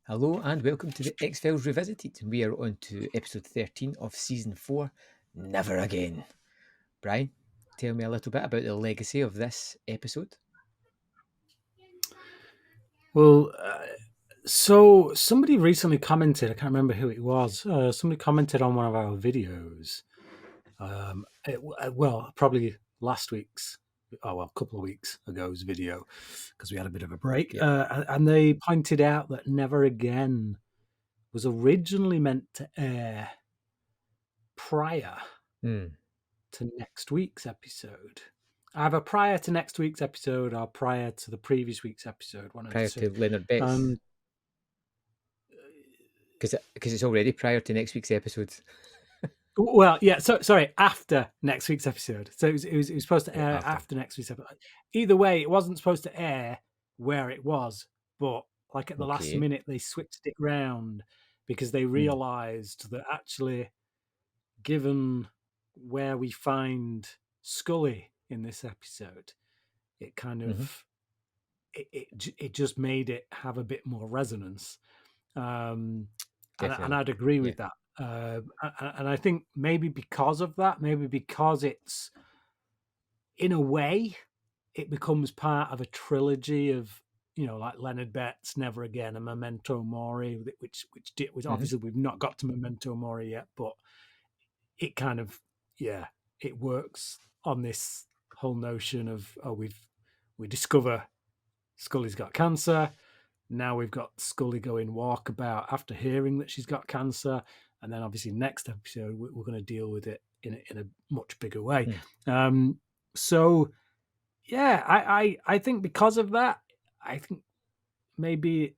Hello and welcome to the X-Files Revisited. We are on to episode 13 of season 4, Never Again. Brian, tell me a little bit about the legacy of this episode. Well, so somebody recently commented, I can't remember who it was, somebody commented on one of our videos. Probably last week's, a couple of weeks ago's video, because we had a bit of a break. Yep. And they pointed out that Never Again was originally meant to air prior Mm. to next week's episode. Either prior to next week's episode or prior to the previous week's episode, one of the Prior two. to Leonard Betts. Because it's already prior to next week's episode. Well, yeah. So sorry, after next week's episode. So it was supposed to air after next week's episode. Either way, it wasn't supposed to air where it was, but like at the last Okay. minute, they switched it round because they Mm. realised that actually, given where we find Scully in this episode, it kind Mm-hmm. of it just made it have a bit more resonance. And Definitely. I'd agree Yeah. with that. And I think maybe because of that, maybe because it's in a way, it becomes part of a trilogy of like Leonard Betts, Never Again, and Memento Mori, which Mm-hmm. obviously we've not got to Memento Mori yet, but it kind of it works on this whole notion of we discover Scully's got cancer. Now we've got Scully going walkabout after hearing that she's got cancer, and then obviously next episode we're going to deal with it in a much bigger way. Mm. So yeah, I think because of that, I think maybe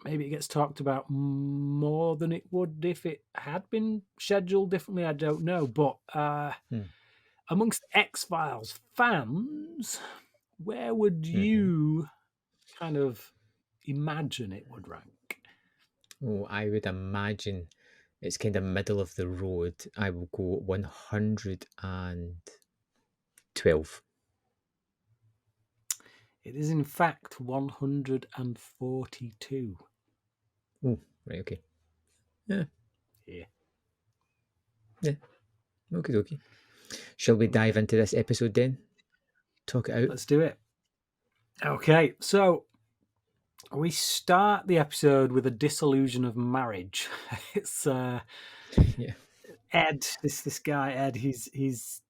it gets talked about more than it would if it had been scheduled differently. I don't know, but Mm. amongst X-Files fans, where would Mm-hmm. you kind of imagine it would rank? Oh, I would imagine it's kind of middle of the road. I will go 112. It is in fact 142. Oh, right, okay. Yeah. Yeah. Yeah. Okay, okay. Shall we dive Okay. into this episode then? Talk it out. Let's do it. Okay. So we start the episode with a disillusion of marriage. It's Yeah. Ed, this guy Ed. He's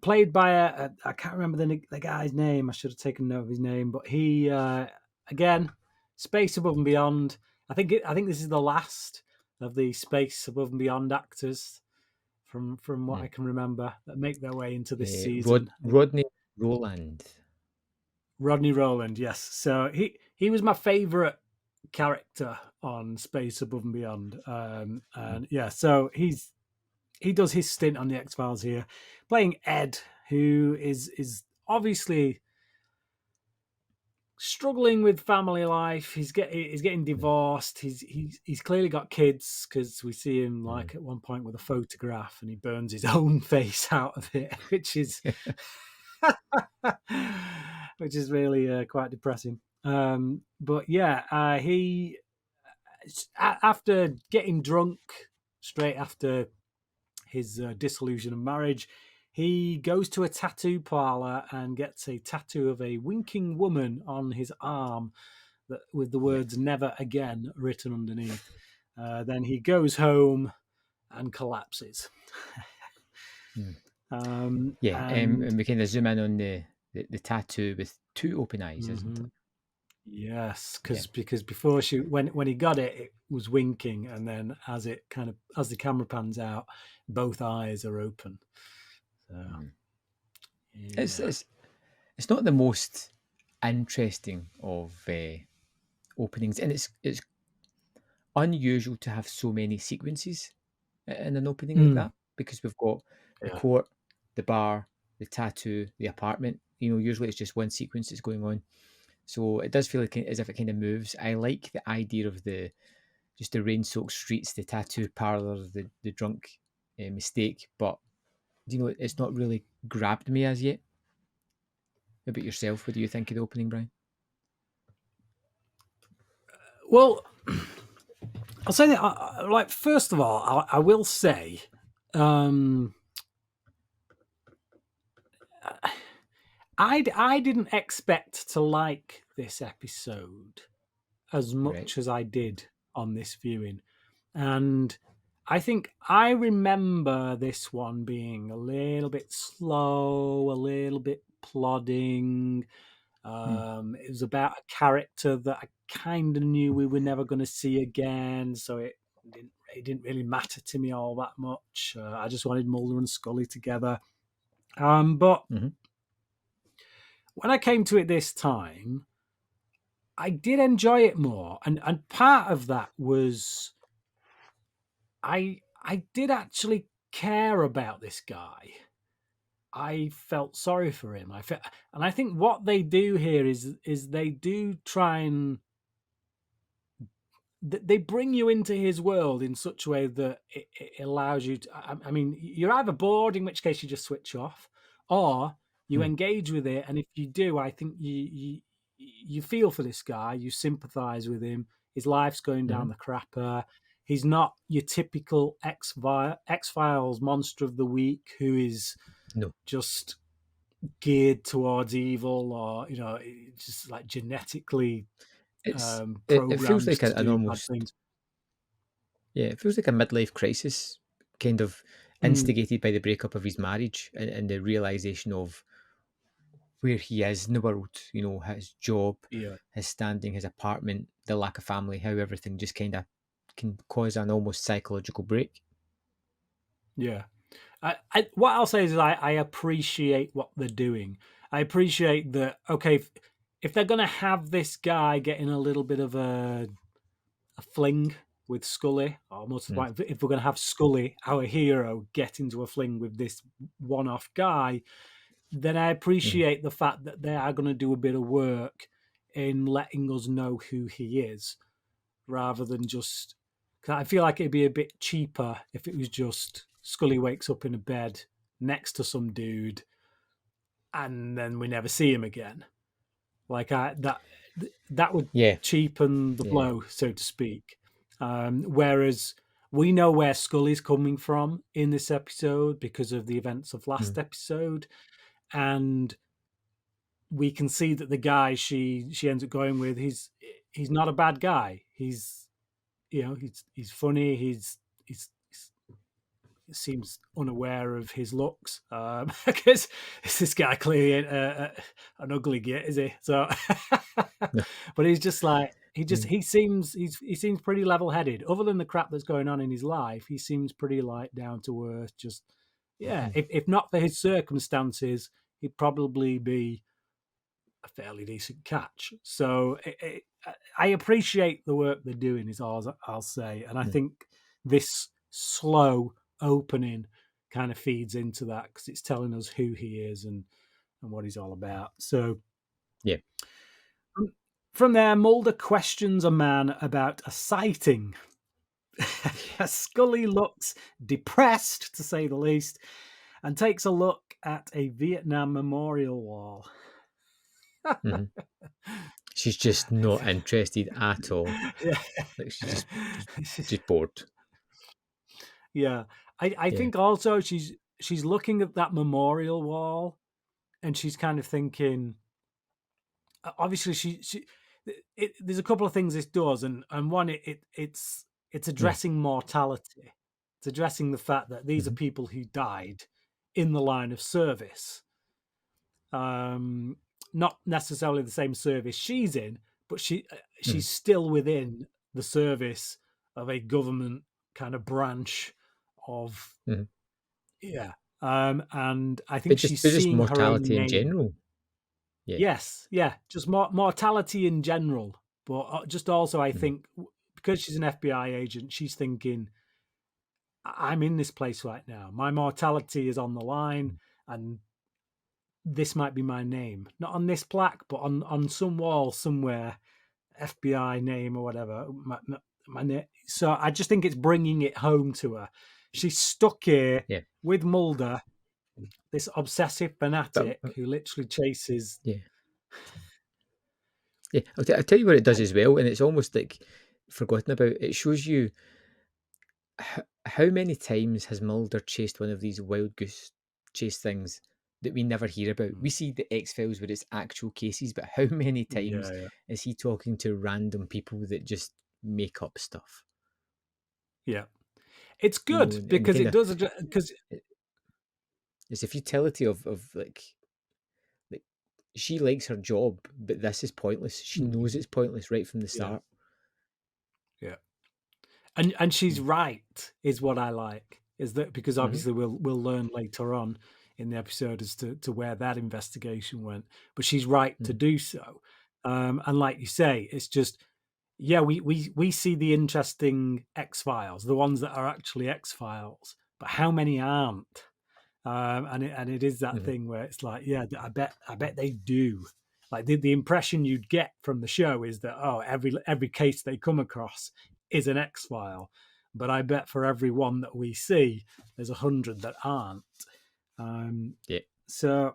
played by I can't remember the guy's name. I should have taken note of his name, but he again, Space Above and Beyond. I think this is the last of the Space Above and Beyond actors from what I Mm. can remember that make their way into this season. Rodney Roland. Rodney Rowland, yes. So he was my favourite character on Space Above and Beyond, Mm. and yeah, so he does his stint on the X Files here, playing Ed, who is obviously struggling with family life. He's getting Mm. divorced. He's clearly got kids because we see him Mm. like at one point with a photograph, and he burns his own face out of it, which is which is really quite depressing. But yeah, he after getting drunk straight after his disillusion of marriage, he goes to a tattoo parlor and gets a tattoo of a winking woman on his arm with the Yeah. words "Never Again" written underneath. Then he goes home and collapses. Mm. Yeah. And And we kind of zoom in on the tattoo with two open eyes, isn't it? mhm, yes, Yeah. because before when he got it, it was winking, and then as the camera pans out, both eyes are open. So Mm. It's yeah. it's it's not the most interesting of openings, and it's unusual to have so many sequences in an opening like Mm, that because we've got the yeah. court, the bar, the tattoo, the apartment. Usually it's just one sequence that's going on. So it does feel like as if it kind of moves. I like the idea of the rain-soaked streets, the tattoo parlor, the drunk mistake, but it's not really grabbed me as yet. What about yourself? What do you think of the opening, Brian? Well, I'll say that. Like, first of all, I will say, I didn't expect to like this episode as Right. much as I did on this viewing, and I think I remember this one being a little bit slow, a little bit plodding. Mm. It was about a character that I kind of knew we were never going to see again, so it didn't really matter to me all that much. I just wanted Mulder and Scully together. But Mm-hmm. when I came to it this time, I did enjoy it more, and part of that was I did actually care about this guy. I felt sorry for him. And I think what they do here is they do try and they bring you into his world in such a way that it allows you to. I mean, you're either bored, in which case you just switch off, or you Mm. engage with it. And if you do, I think you feel for this guy, you sympathise with him. His life's going Mm-hmm. down the crapper. He's not your typical X Files monster of the week who is No, just geared towards evil, or just like genetically it feels programmed like to an do bad almost, things. yeah, it feels like a midlife crisis, kind of Mm, instigated by the breakup of his marriage and the realization of where he is in the world. You know, his job, yeah, his standing, his apartment, the lack of family, how everything just kind of can cause an almost psychological break. yeah. What I'll say is I appreciate what they're doing. I appreciate that. Okay, if they're going to have this guy getting a little bit of a fling with Scully, or most of the Mm. point, if we're going to have Scully, our hero, get into a fling with this one-off guy, then I Mm. appreciate the fact that they are going to do a bit of work in letting us know who he is, rather than just. 'Cause I feel like it'd be a bit cheaper if it was just Scully wakes up in a bed next to some dude and then we never see him again. Like that would Yeah, cheapen the yeah. blow, so to speak. Whereas we know where Scully's coming from in this episode because of the events of last Mm. episode, and we can see that the guy she ends up going with, he's not a bad guy. He's funny. He's he seems unaware of his looks, because this guy clearly ain't an ugly git, is he? So, No. but he's just like Mm. he seems pretty level headed. Other than the crap that's going on in his life, he seems pretty like down to earth. Just yeah, Mm. if not for his circumstances, he'd probably be a fairly decent catch. So I appreciate the work they're doing, is all I'll say. And I Mm. think this slow opening kind of feeds into that because it's telling us who he is and what he's all about. So Yeah. from there, Mulder questions a man about a sighting. Scully looks depressed, to say the least, and takes a look at a Vietnam memorial wall. Mhm. She's just not interested at all. Yeah. Like just bored. Yeah. I Yeah. think also she's looking at that memorial wall and she's kind of thinking, obviously there's a couple of things this does, and one, it's Mm. addressing mortality. It's addressing the fact that these are Mhm. people who died in the line of service. Not necessarily the same service she's in, but Mm. she's still within the service of a government kind of branch of, Mhm. yeah. And I But think just she's but just seeing her own mortality in name. general. Yeah. Yes, yeah, just mortality in general, but just also I Mhm. think because she's an FBI agent, she's thinking, I'm in this place right now. My mortality is on the line, Mm. and this might be my name, not on this plaque, but on some wall somewhere, FBI name or whatever. My name. So I just think it's bringing it home to her. She's stuck here Yeah. with Mulder, this obsessive But fanatic who literally chases. yeah. Yeah, I'll tell you what it does as well, and it's almost like forgotten about. It shows you how many times has Mulder chased one of these wild goose chase things that we never hear about? We see the X Files with its actual cases, but how many times Yeah, is he talking to random people that just make up stuff? yeah. It's You know, good and because kind it of does because it's a futility of like she likes her job, but this is pointless. She knows it's pointless right from the yeah, start. yeah. And she's Mm. right, is what I like. Is that because Hmm. obviously we'll learn later on in the episode as to where that investigation went. But she's right to Mm. do so. And like you say, it's just yeah, we see the interesting X Files, the ones that are actually X Files, but how many aren't? And it is that Hmm. thing where it's like, yeah, I bet they do. Like the impression you'd get from the show is that oh, every case they come across is an X file, but I bet for every one that we see, there's 100 that aren't. Um, Yeah. so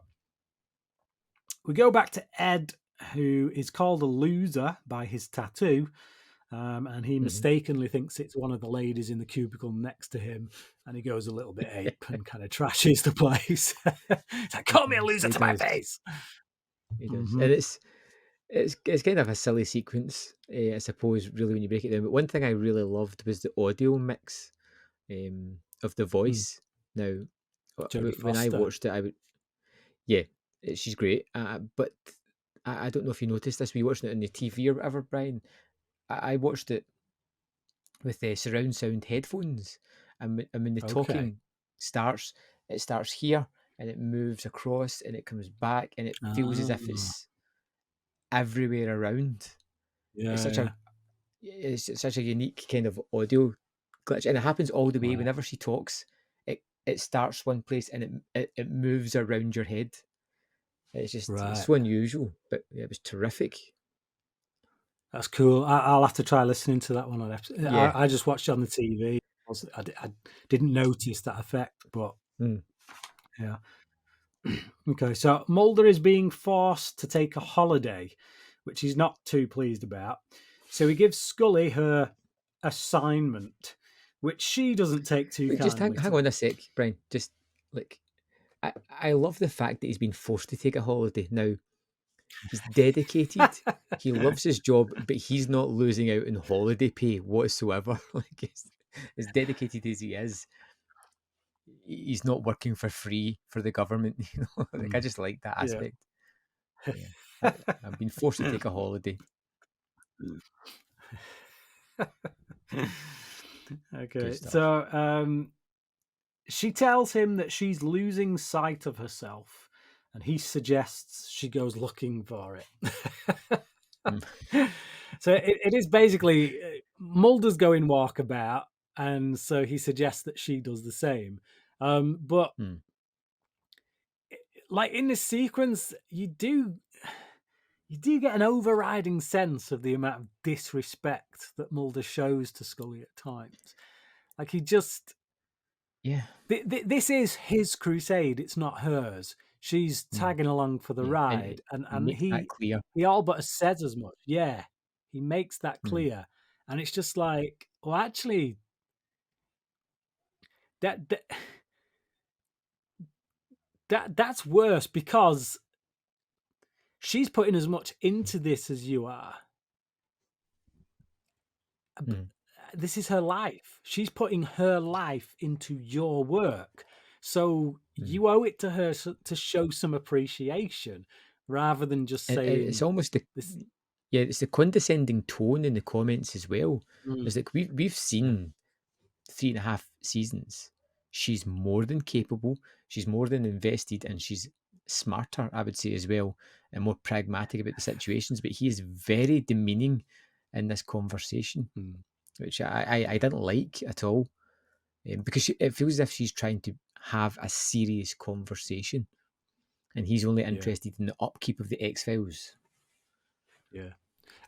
we go back to Ed, who is called a loser by his tattoo, and he Hmm. mistakenly thinks it's one of the ladies in the cubicle next to him, and he goes a little bit ape and kind of trashes the place. It's like, He call me a does. loser He to my does. face. He does. Hmm. And it's kind of a silly sequence, I suppose, really when you break it down. But one thing I really loved was the audio mix of the Mm. voice. Now, Jodie when I Foster. watched it, I would yeah, she's great. But I don't know if you noticed this. We watched it on the TV or whatever, Brian. I watched it with the surround sound headphones, and when the Okay. talking starts, it starts here and it moves across and it comes back and it feels as if Ah, it's everywhere around. It's yeah, such yeah. a it's such a unique kind of audio glitch, and it happens all the way. Wow. Whenever she talks, it starts one place and it moves around your head. It's Right. so unusual, but yeah, it was terrific. That's cool. I'll have to try listening to that one on episode. Yeah. I just watched it on the TV. I didn't notice that effect, but Mm. yeah. Okay, so Mulder is being forced to take a holiday, which he's not too pleased about. So he gives Scully her assignment, which she doesn't take too Wait, just kindly hang to. on a sec, Brian. Just like I love the fact that he's been forced to take a holiday. Now he's dedicated. He loves his job, but he's not losing out on holiday pay whatsoever. Like as dedicated as he is, he's not working for free for the government. You know, like I Mm, just like that yeah. aspect. Yeah, I'm being forced to take a holiday. Good Okay, stuff. so she tells him that she's losing sight of herself, and he suggests she goes looking for it. Mm, So it is basically Mulder's going walkabout, and so he suggests that she does the same. But mm, like in this sequence, you do get an overriding sense of the amount of disrespect that Mulder shows to Scully at times. Like he just yeah. this is his crusade. It's not hers. She's Mm, tagging along for the yeah. And ride, and he and makes that he clear. he all but says as much. Yeah, he makes that Mm, clear, and it's just like, well, actually, that that's worse because she's putting as much into this as you are. mm, This is her life. She's putting her life into your work. So mm. you owe it to her to show some appreciation rather than just And it's saying almost the this. yeah, it's the condescending tone in the comments as well. Mm, It's like we've yeah, seen 3.5 seasons. She's more than capable. She's more than invested, and she's smarter, I would say, as well, and more pragmatic about the situations. But he is very demeaning in this conversation, mm, which I didn't like at all, because it feels as if she's trying to have a serious conversation, and he's only yeah, interested in the upkeep of the X Files. yeah.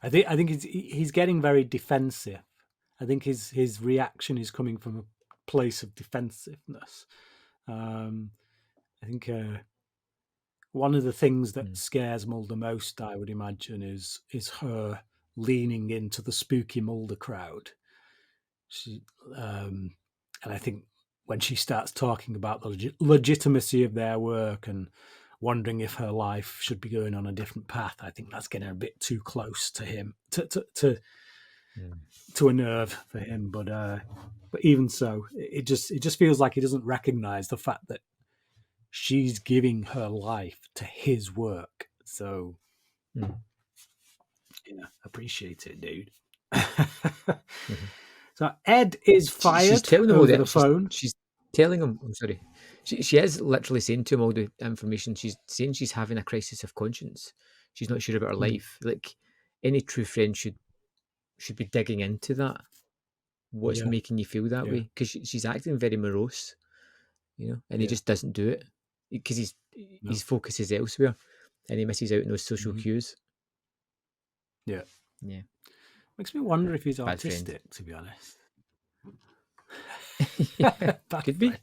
I think he's getting very defensive. I think his reaction is coming from a place of defensiveness. Um, I think one of the things that scares Mulder most, I would imagine, is her leaning into the spooky Mulder crowd. She, and I think when she starts talking about the legitimacy of their work and wondering if her life should be going on a different path, I think that's getting a bit too close to him, to a nerve for him. But even so, it just feels like he doesn't recognize the fact that she's giving her life to his work. So, yeah, appreciate it, dude. So Ed is fired she's telling him over the phone. She's telling him, I'm sorry. She is literally saying to him all the information. She's saying she's having a crisis of conscience. She's not sure about her life. Like, any true friend should be digging into that. What's making you feel that way? Because she's acting very morose, and he just doesn't do it because his focus is elsewhere, and he misses out on those social cues. Yeah. Makes me wonder if he's autistic, to be honest. Could be.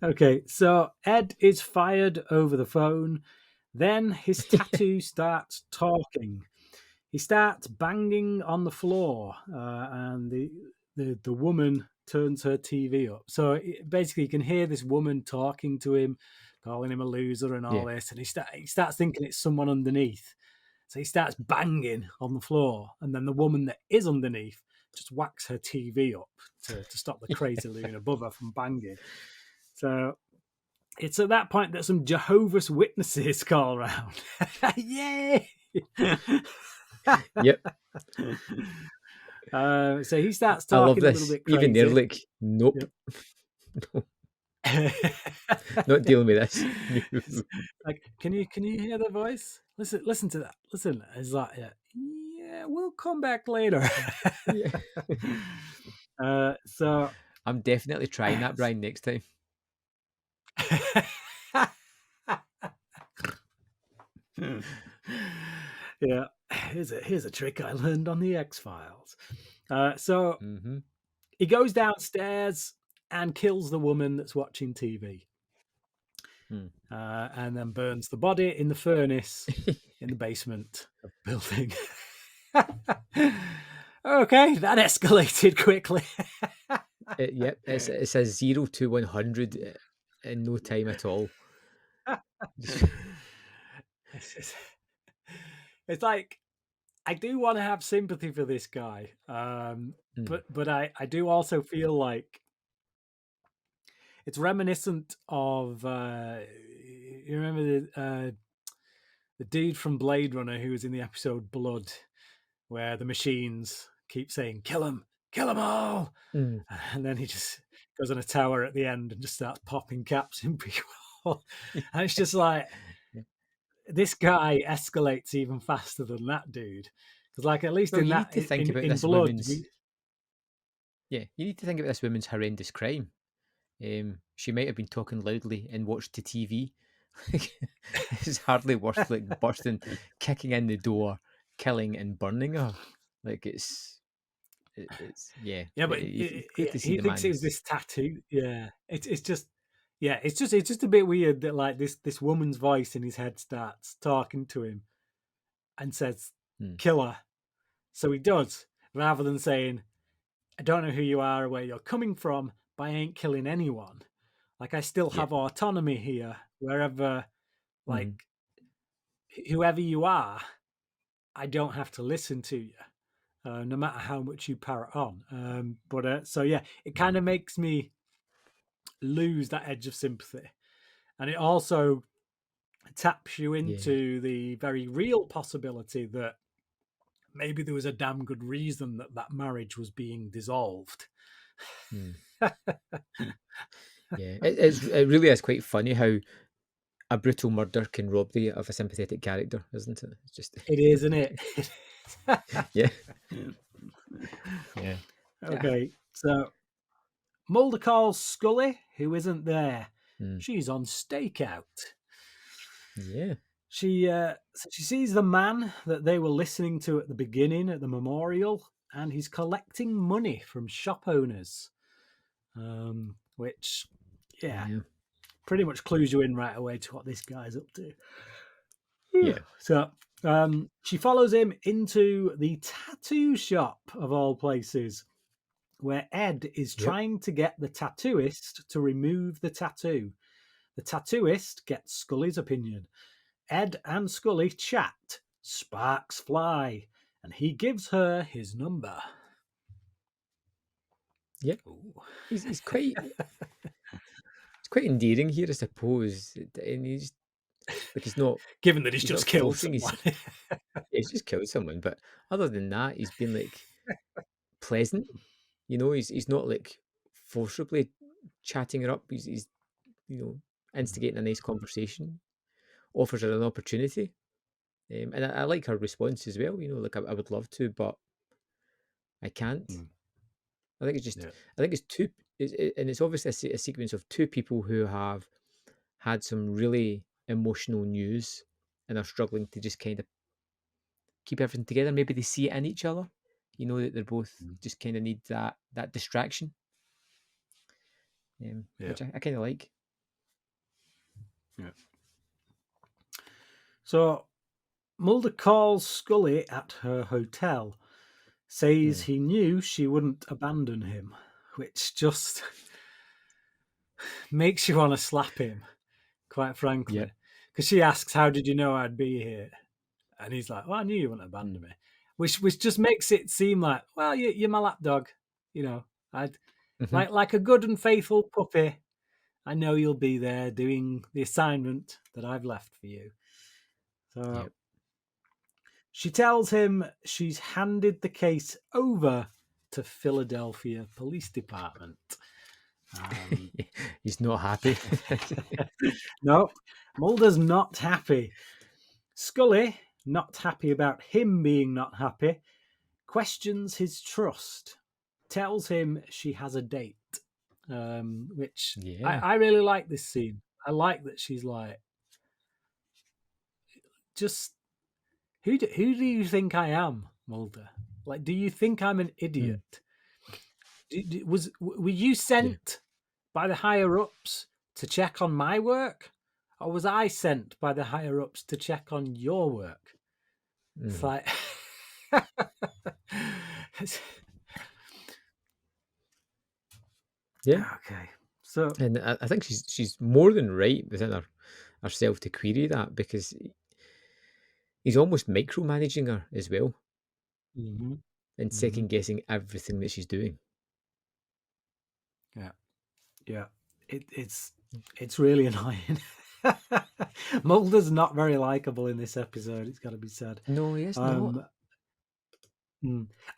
Okay, so Ed is fired over the phone. Then his tattoo starts talking. He starts banging on the floor, and the woman turns her TV up. So basically, you can hear this woman talking to him, calling him a loser and all this, and he starts thinking it's someone underneath. So he starts banging on the floor, and then the woman that is underneath just whacks her TV up to stop the crazy loon above her from banging. So it's at that point that some Jehovah's Witnesses call around. Yay! Yep. So he starts talking I love this. A little bit crazy. Even they're like, nope. No. Not dealing with this. Like, can you hear the voice? Listen to that. Listen, it's like, yeah, we'll come back later. So I'm definitely trying that, Brian, next time. Yeah, here's a trick I learned on the X-Files. So he goes downstairs and kills the woman that's watching TV. And then burns the body in the furnace in the basement of the building. Okay, that escalated quickly. Yep, it's a 0 to 100 in no time at all. It's like, I do want to have sympathy for this guy, but I do also feel like it's reminiscent of you remember the dude from Blade Runner who was in the episode Blood, where the machines keep saying kill them all, and then he just goes on a tower at the end and just starts popping caps in people. And it's just like, this guy escalates even faster than that dude, because like, at least in that, in Blood, you need to think about this woman's horrendous crime. She might have been talking loudly and watched the TV. It's hardly worth like bursting, kicking in the door, killing and burning her. Like, it's but he thinks it was this tattoo. It's just a bit weird that like this woman's voice in his head starts talking to him and says kill her. So he does, rather than saying, I don't know who you are or where you're coming from, but I ain't killing anyone. Like, I still have autonomy here, wherever, like, whoever you are, I don't have to listen to you, no matter how much you parrot on. So yeah, it kind of makes me lose that edge of sympathy. And it also taps you into the very real possibility that maybe there was a damn good reason that marriage was being dissolved. It really is quite funny how a brutal murder can rob thee of a sympathetic character, isn't it? It's just, it is, isn't it? Yeah. Okay, so Mulder calls Scully, who isn't there. She's on stakeout. Yeah. She sees the man that they were listening to at the beginning at the memorial, and he's collecting money from shop owners, which, pretty much clues you in right away to what this guy's up to. Yeah. So she follows him into the tattoo shop of all places, where Ed is Yep. trying to get the tattooist to remove the tattoo. The tattooist gets Scully's opinion. Ed and Scully chat. Sparks fly, and he gives her his number. Yeah. Ooh. He's quite endearing here, I suppose. And he's like he's not Given that he's just not killed forcing someone. he's just killed someone, but other than that, he's been like pleasant. He's not like forcibly chatting her up. He's instigating a nice conversation, offers her an opportunity. And I like her response as well. Like I would love to, but I can't. I think it's just, Yeah. I think it's two, and it's obviously a sequence of two people who have had some really emotional news and are struggling to just kind of keep everything together. Maybe they see it in each other, that they're both just kind of need that distraction, which I kind of like. Yeah. So Mulder calls Scully at her hotel, says he knew she wouldn't abandon him, which just makes you want to slap him, quite frankly. Because she asks, "How did you know I'd be here?" And he's like, "Well, I knew you wouldn't abandon me," which just makes it seem like, well, you're my lapdog, I'd like a good and faithful puppy. I know you'll be there doing the assignment that I've left for you. So she tells him she's handed the case over to Philadelphia Police Department. He's not happy. No, Mulder's not happy. Scully, not happy about him being not happy, questions his trust, tells him she has a date, which I really like this scene. I like that she's like, just who do you think I am, Mulder? Like, do you think I'm an idiot? Were you sent by the higher ups to check on my work, or was I sent by the higher ups to check on your work? It's like, okay. So, and I think she's more than right within herself to query that, because he's almost micromanaging her as well, and second guessing everything that she's doing. Yeah, it's really annoying. Mulder's not very likable in this episode, it's got to be said. No, he is not.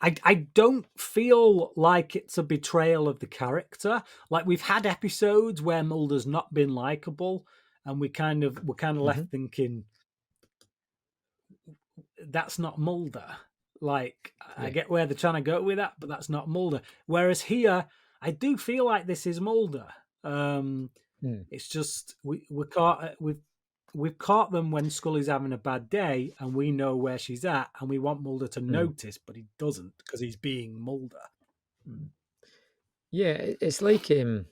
I don't feel like it's a betrayal of the character. Like, we've had episodes where Mulder's not been likable, and we're kind of left thinking, that's not Mulder. Like, I get where they're trying to go with that, but that's not Mulder. Whereas here, I do feel like this is Mulder. It's just we've caught them when Scully's having a bad day, and we know where she's at, and we want Mulder to notice, but he doesn't because he's being Mulder. Yeah, it's like a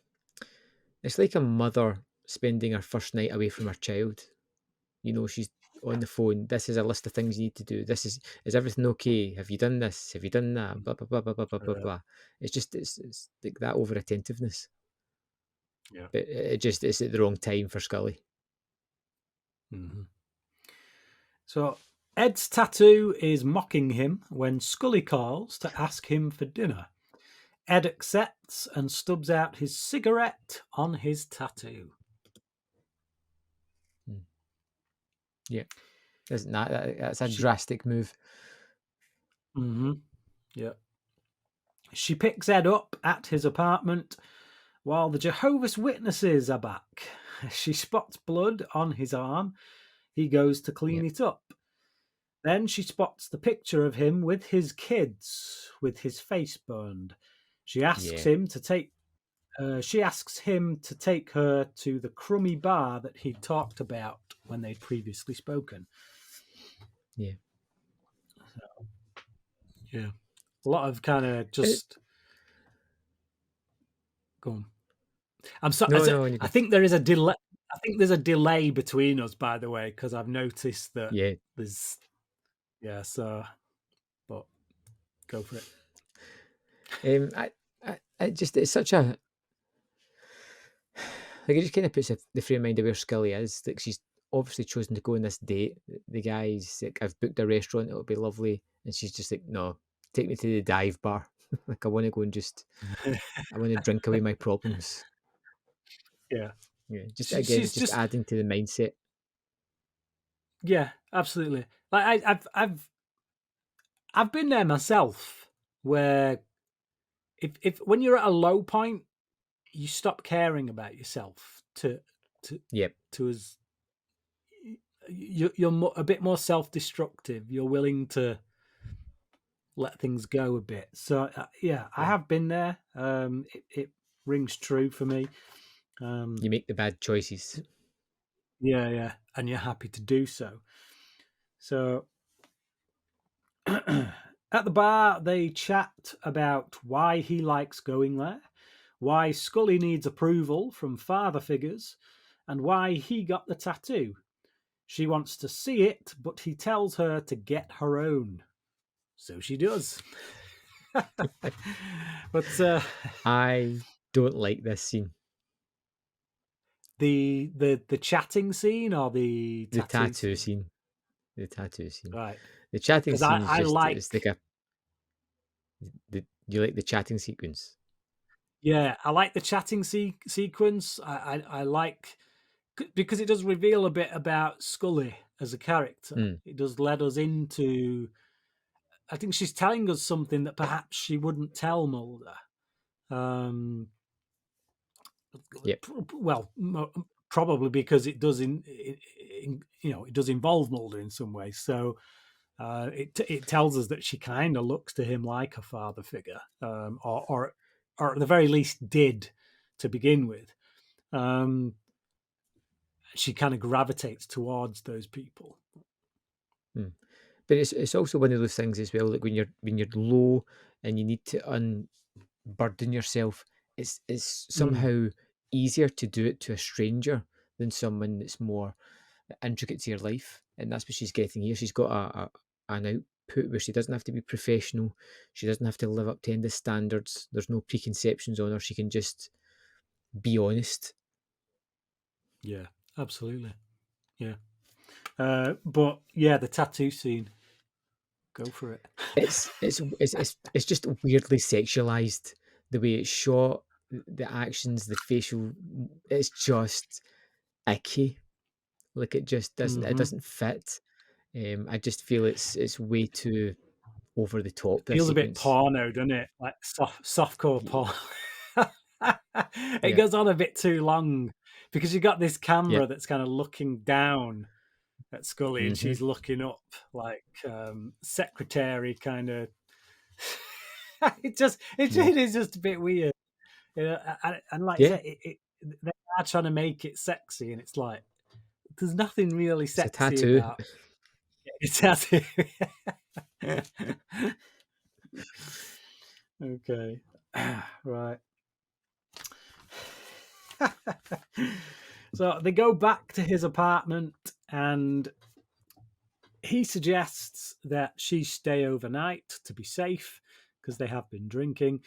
mother spending her first night away from her child. She's on the phone. This is a list of things you need to do. Is everything okay? Have you done this? Have you done that? Blah blah blah blah blah blah blah blah. It's like that over attentiveness. Yeah, but it's at the wrong time for Scully. So Ed's tattoo is mocking him when Scully calls to ask him for dinner. Ed accepts and stubs out his cigarette on his tattoo. Yeah, isn't that's a drastic move? Yeah. She picks Ed up at his apartment while the Jehovah's Witnesses are back. She spots blood on his arm. He goes to clean it up. Then she spots the picture of him with his kids, with his face burned. She asks him to take. She asks him to take her to the crummy bar that he talked about when they'd previously spoken. Yeah. So, yeah. A lot of kind of just. Go on. I'm sorry. No, I think there is a delay. I think there's a delay between us, by the way, because I've noticed that Yeah. there's so but go for it. I just it's such a like it just kind of puts the frame of mind of where Scully is. Like she's obviously chosen to go on this date. The guy's like, I've booked a restaurant. It'll be lovely, and she's just like, no, take me to the dive bar. Like I want to go and I want to drink away my problems. Yeah. Yeah, just again, She's it's just just adding to the mindset. yeah, absolutely. Like I've been there myself, where if when you're at a low point, you stop caring about yourself to Yep. to as you're a bit more self-destructive. You're willing to let things go a bit. So yeah, I Yeah. have been there. It rings true for me. You make the bad choices. Yeah, and you're happy to do so. So at the bar, they chat about why he likes going there, why Scully needs approval from father figures, and why he got the tattoo. She wants to see it, but he tells her to get her own. So she does. But I don't like this scene. the chatting scene or the The tattoo tattoo scene? scene. The tattoo scene. Right. The chatting Because scene is I just like, it's like you like the chatting sequence. yeah, I like the chatting sequence. I like, because it does reveal a bit about Scully as a character. Mm, It does let us into, I think she's telling us something that perhaps she wouldn't tell Mulder. Um, yep. well, probably because it does it does involve Mulder in some way. So it tells us that she kind of looks to him like a father figure, or at the very least did to begin with. Um, she kind of gravitates towards those people. Mm. But it's also one of those things as well. Like when you're low and you need to unburden yourself, it's Mm, somehow easier to do it to a stranger than someone that's more intricate to your life, and that's what she's getting here. She's got an output where she doesn't have to be professional. She doesn't have to live up to end standards. There's no preconceptions on her. She can just be honest. yeah, absolutely. Yeah. But yeah, the tattoo scene. Go for it. It's just weirdly sexualized. The way it's shot, the actions, the facial. It's just icky. Like it Hmm. doesn't fit. I just feel it's way too over the top, this Feels a bit sequence. porno, doesn't it? Like softcore Y- porn. It Yeah. goes on a bit too long because you got this Yeah. camera that's kind of looking down at Scully, and Hmm. she's looking up like secretary kind of. Yeah. It is just a bit weird, and like I Yeah. said, they are trying to make it sexy, and it's like there's nothing really It's a sexy tattoo. about it. Tattoo. Okay, right. So they go back to his apartment, and he suggests that she stay overnight to be safe because they have been drinking.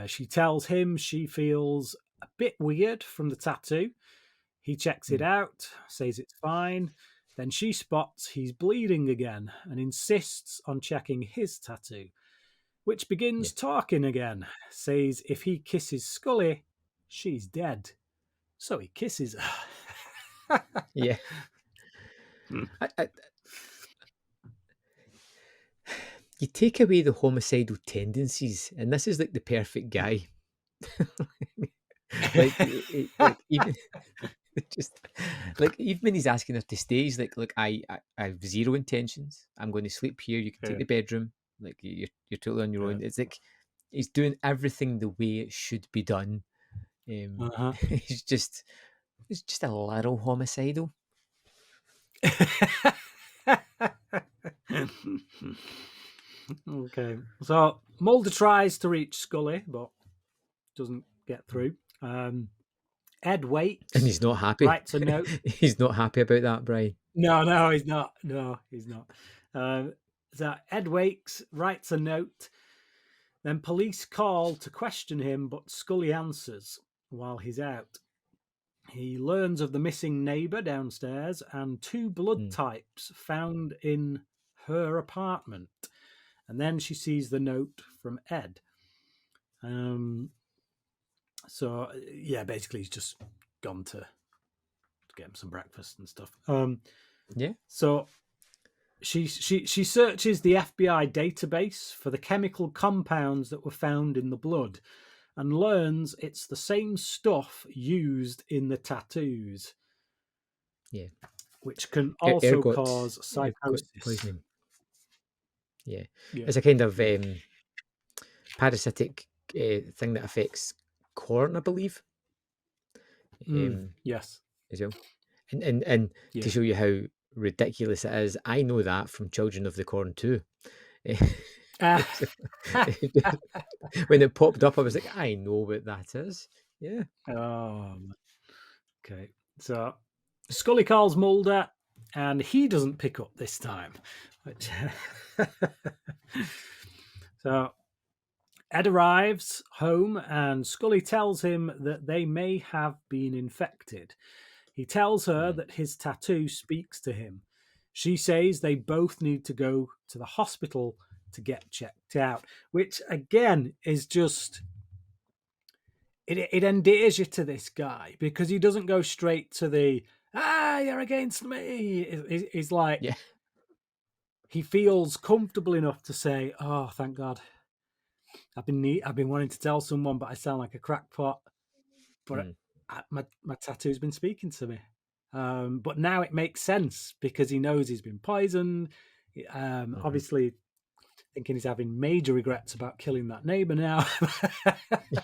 She tells him she feels a bit weird from the tattoo. He checks it Mm, out, says it's fine. Then she spots he's bleeding again and insists on checking his tattoo, which yeah. begins talking again, says if he kisses Scully, she's dead. So he kisses her. Yeah. I, you take away the homicidal tendencies, and this is like the perfect guy. Like, like even just like even when he's asking her to stay, he's like, "Look, I have zero intentions. I'm going to sleep here. You can take Yeah, the bedroom. Like you're totally on your yeah. own." It's like he's doing everything the way it should be done. Uh-huh. He's just a little homicidal. Okay. So Mulder tries to reach Scully, but doesn't get through. Ed wakes, And he's not happy. writes a note. He's not happy about that, Brian. No, he's not. No, he's not. So Ed wakes, writes a note. Then police call to question him, but Scully answers while he's out. He learns of the missing neighbour downstairs and 2 blood types found in her apartment. And then she sees the note from Ed. So, yeah, basically he's just gone to get him some breakfast and stuff. Yeah. So she searches the FBI database for the chemical compounds that were found in the blood and learns it's the same stuff used in the tattoos. Yeah. Which can also cause psychosis. Poisoning. Yeah. It's a kind of parasitic thing that affects corn, I believe. Yes. As well. And to show you how ridiculous it is, I know that from Children of the Corn too. When it popped up, I was like, I know what that is. Yeah. Oh, okay. So Scully calls Mulder, and he doesn't pick up this time. So Ed arrives home, and Scully tells him that they may have been infected. He tells her that his tattoo speaks to him. She says they both need to go to the hospital to get checked out, which again is just... It endears you to this guy because he doesn't go straight to the, you're against me. He's like, he feels comfortable enough to say, oh, thank God. I've been wanting to tell someone, but I sound like a crackpot. But my tattoo's been speaking to me. But now it makes sense because he knows he's been poisoned. Obviously, thinking he's having major regrets about killing that neighbour now.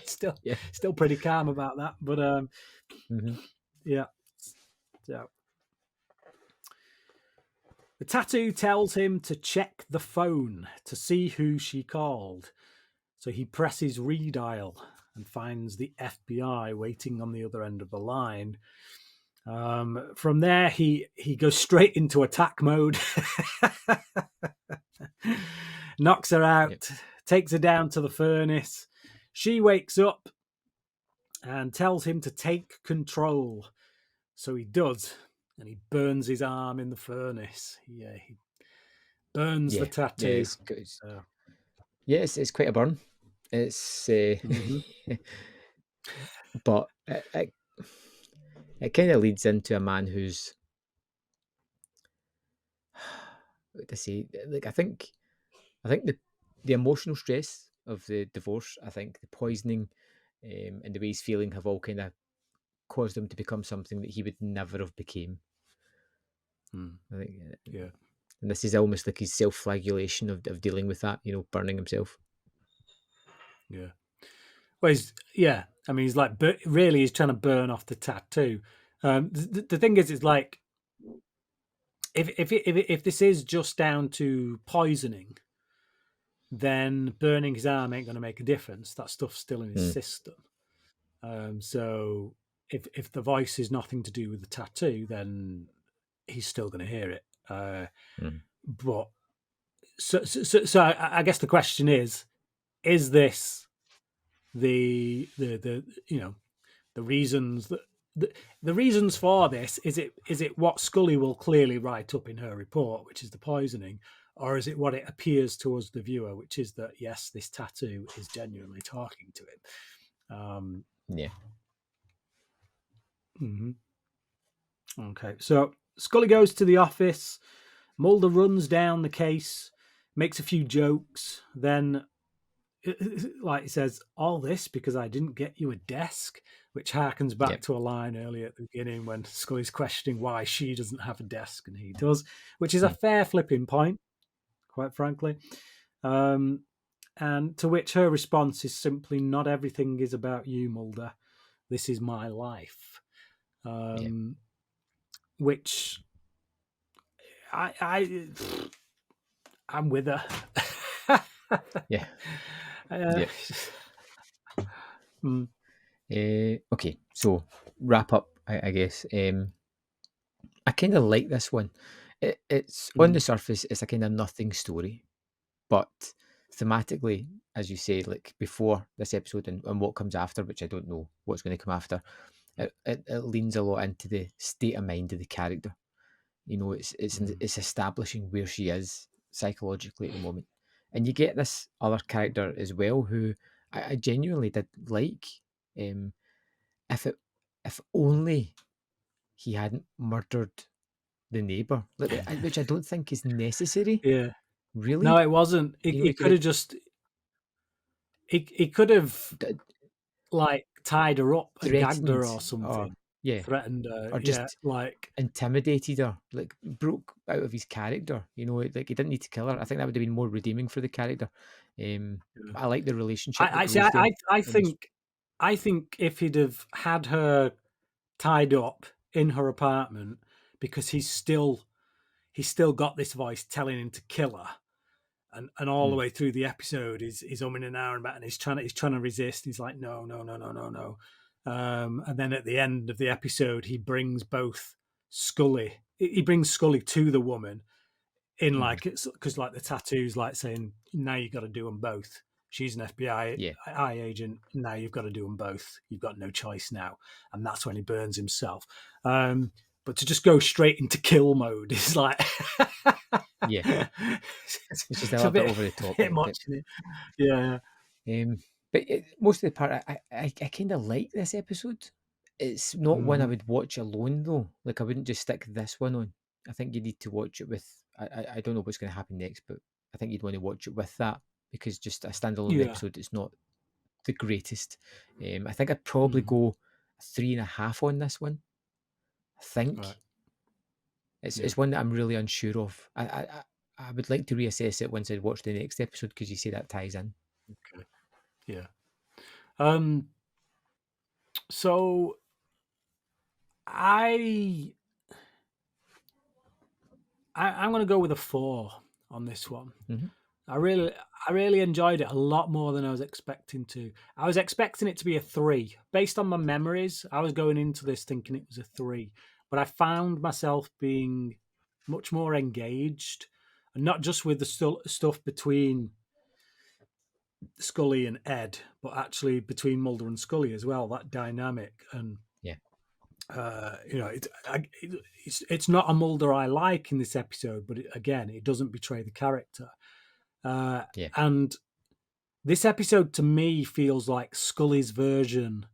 Still pretty calm about that. But yeah. So the tattoo tells him to check the phone to see who she called. So he presses redial and finds the FBI waiting on the other end of the line. From there, he goes straight into attack mode. Knocks her out, takes her down to the furnace. She wakes up and tells him to take control. So he does, and he burns his arm in the furnace. Yeah, he burns the tattoo. It's quite a burn. It's but it kind of leads into a man who's, what to say, like I think the emotional stress of the divorce, I think the poisoning, and the way he's feeling have all kind of caused him to become something that he would never have became. I think, and this is almost like his self-flagellation of dealing with that, burning himself. Yeah. Well, I mean, he's like, really, he's trying to burn off the tattoo. The thing is, it's like, if this is just down to poisoning, then burning his arm ain't going to make a difference. That stuff's still in his system. So if the voice is nothing to do with the tattoo, then he's still going to hear it. But so I guess the question is this the reasons that the reasons for this? Is it what Scully will clearly write up in her report, which is the poisoning, or is it what it appears to us, the viewer, which is that yes, this tattoo is genuinely talking to him? Okay, so Scully goes to the office. Mulder runs down the case, makes a few jokes, then, like he says, all this because I didn't get you a desk, which harkens back to a line earlier at the beginning when Scully's questioning why she doesn't have a desk and he does, which is a fair flipping point, quite frankly. And to which her response is simply, not everything is about you, Mulder. This is my life. Which I'm with her. Okay, so wrap up, I guess. I kind of like this one. It's on the surface, it's a kind of nothing story, but thematically, as you say, like before this episode and what comes after, which I don't know what's going to come after, it leans a lot into the state of mind of the character. You know, it's establishing where she is psychologically at the moment, and you get this other character as well who I genuinely did like. Um, if only he hadn't murdered the neighbor, which I don't think is necessary. Yeah. Really, No, it wasn't. you know, He he could could have. have just. He could have like tied her up and gagged her Threatened, or or something. yeah, Threatened her. or Yeah, just like intimidated her, like broke out of his character. You know, like he didn't need to kill her. I think that would have been more redeeming for the character. yeah. But I like the relationship that I see. grows there. In this. I think if he'd have had her tied up in her apartment because he's still got this voice telling him to kill her, and all the Mm, way through the episode he's umming and ahhing about, and he's trying to resist. He's like, no, no, no, no, no, no. And then at the end of the episode, he brings both Scully. He brings Scully to the woman in mhm, like it's because like the tattoos like saying now you got to do them both. She's an yeah, FBI agent. Now you've got to do them both. You've got no choice now, and that's when he burns himself. But to just go straight into kill mode is like yeah. It's just a it's a little bit over the top. bit much. Isn't it? Yeah. Um, but most of the part, I kind of like this episode. It's not one I Mm, would watch alone though. Like I wouldn't just stick this one on. I think you need to watch it with. I don't know what's going to happen next, but I think you'd want to watch it with that because just a standalone yeah. episode is not the greatest. I think I'd probably Mm, go 3.5 on this one. I right. think Yeah. it's one that I'm really unsure of. I would like to reassess it once I watch the next episode because you say that ties in. Okay. Yeah. Um. So I I'm going to go with a 4 on this one. Hmm. I really I really enjoyed it a lot more than I was expecting to. I was expecting it to be a 3. Based on my memories, I was going into this thinking it was a 3, but I found myself being much more engaged, and not just with the stuff between Scully and Ed, but actually between Mulder and Scully as well. That dynamic, and Yeah, it's not a Mulder I like in this episode, but again, it doesn't betray the character. Uh, yeah, and this episode to me feels like Scully's version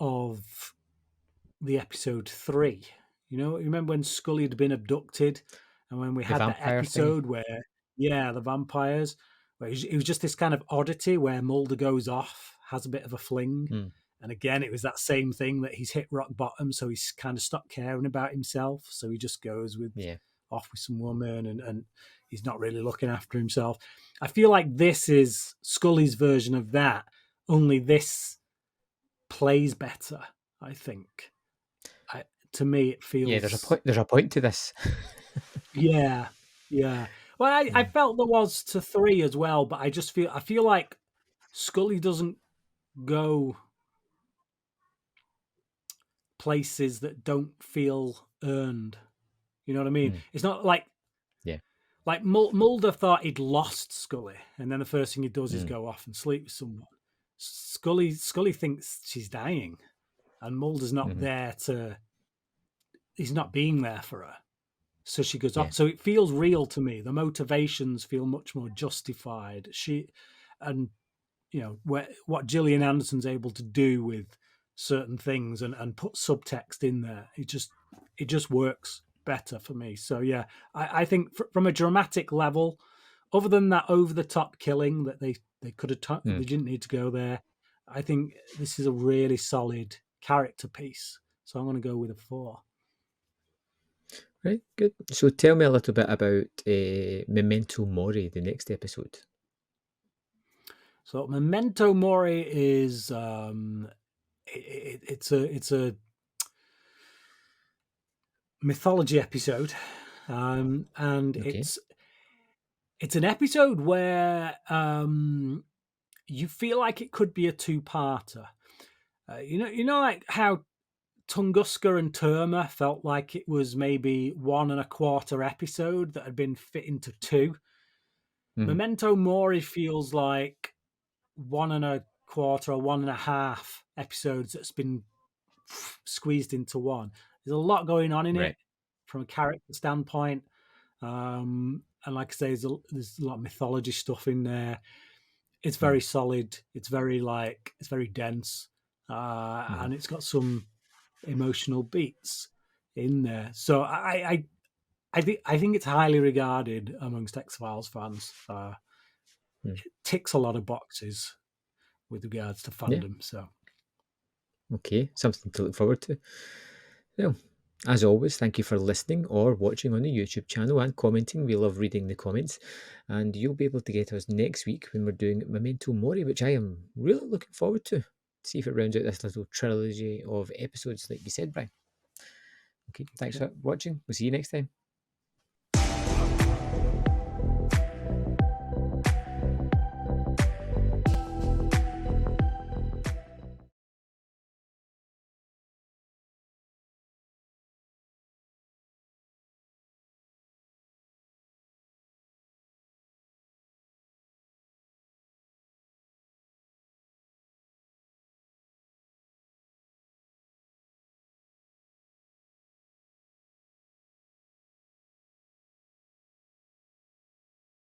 of the episode 3. You know, you remember when Scully had been abducted, and when we the had that vampire thingy. episode where, yeah, the vampires, where it was just this kind of oddity where Mulder goes off, has a bit of a fling. Mm, And again, it was that same thing that he's hit rock bottom, so he's kind of stopped caring about himself. So he just goes with yeah. off with some woman, and he's not really looking after himself. I feel like this is Scully's version of that, only this plays better, I think. To me, it Yeah, there's a feels, point. There's a point to this. yeah, yeah. Well, I Mm, felt there was to 3 as well, but I feel like Scully doesn't go places that don't feel earned. You know what I mean? mm, It's not like yeah. Mulder thought he'd lost Scully, and then the first thing he does is Mm, go off and sleep with someone. Scully thinks she's dying, and Mulder's not hmm, there to. He's not being there for her, so she goes yeah. off. So it feels real to me. The motivations feel much more justified. And what Gillian Anderson's able to do with certain things and put subtext in there, it just works better for me. So yeah, I think from a dramatic level, other than that over the top killing that they could have Mm. they didn't need to go there, I think this is a really solid character piece. So I'm going to go with a 4. Right, good. So tell me a little bit about Memento Mori, the next episode. So Memento Mori is it's a mythology episode, and Okay. it's an episode where you feel like it could be a two-parter. You know, like how Tunguska and Terma felt like it was maybe 1.25 episode that had been fit into 2. Memento Mori feels like 1.25 or 1.5 episodes that's been squeezed into 1. There's a lot going on in it from a character standpoint. And like I say, there's a lot of mythology stuff in there. It's very solid. It's very dense. And it's got some emotional beats in there. So I think it's highly regarded amongst X-Files fans. It ticks a lot of boxes with regards to fandom. So okay, something to look forward to. Well, as always, thank you for listening or watching on the YouTube channel and commenting. We love reading the comments. And you'll be able to get us next week when we're doing Memento Mori, which I am really looking forward to. See if it rounds out this little trilogy of episodes, like you said, Brian. Okay, thanks for watching. We'll see you next time.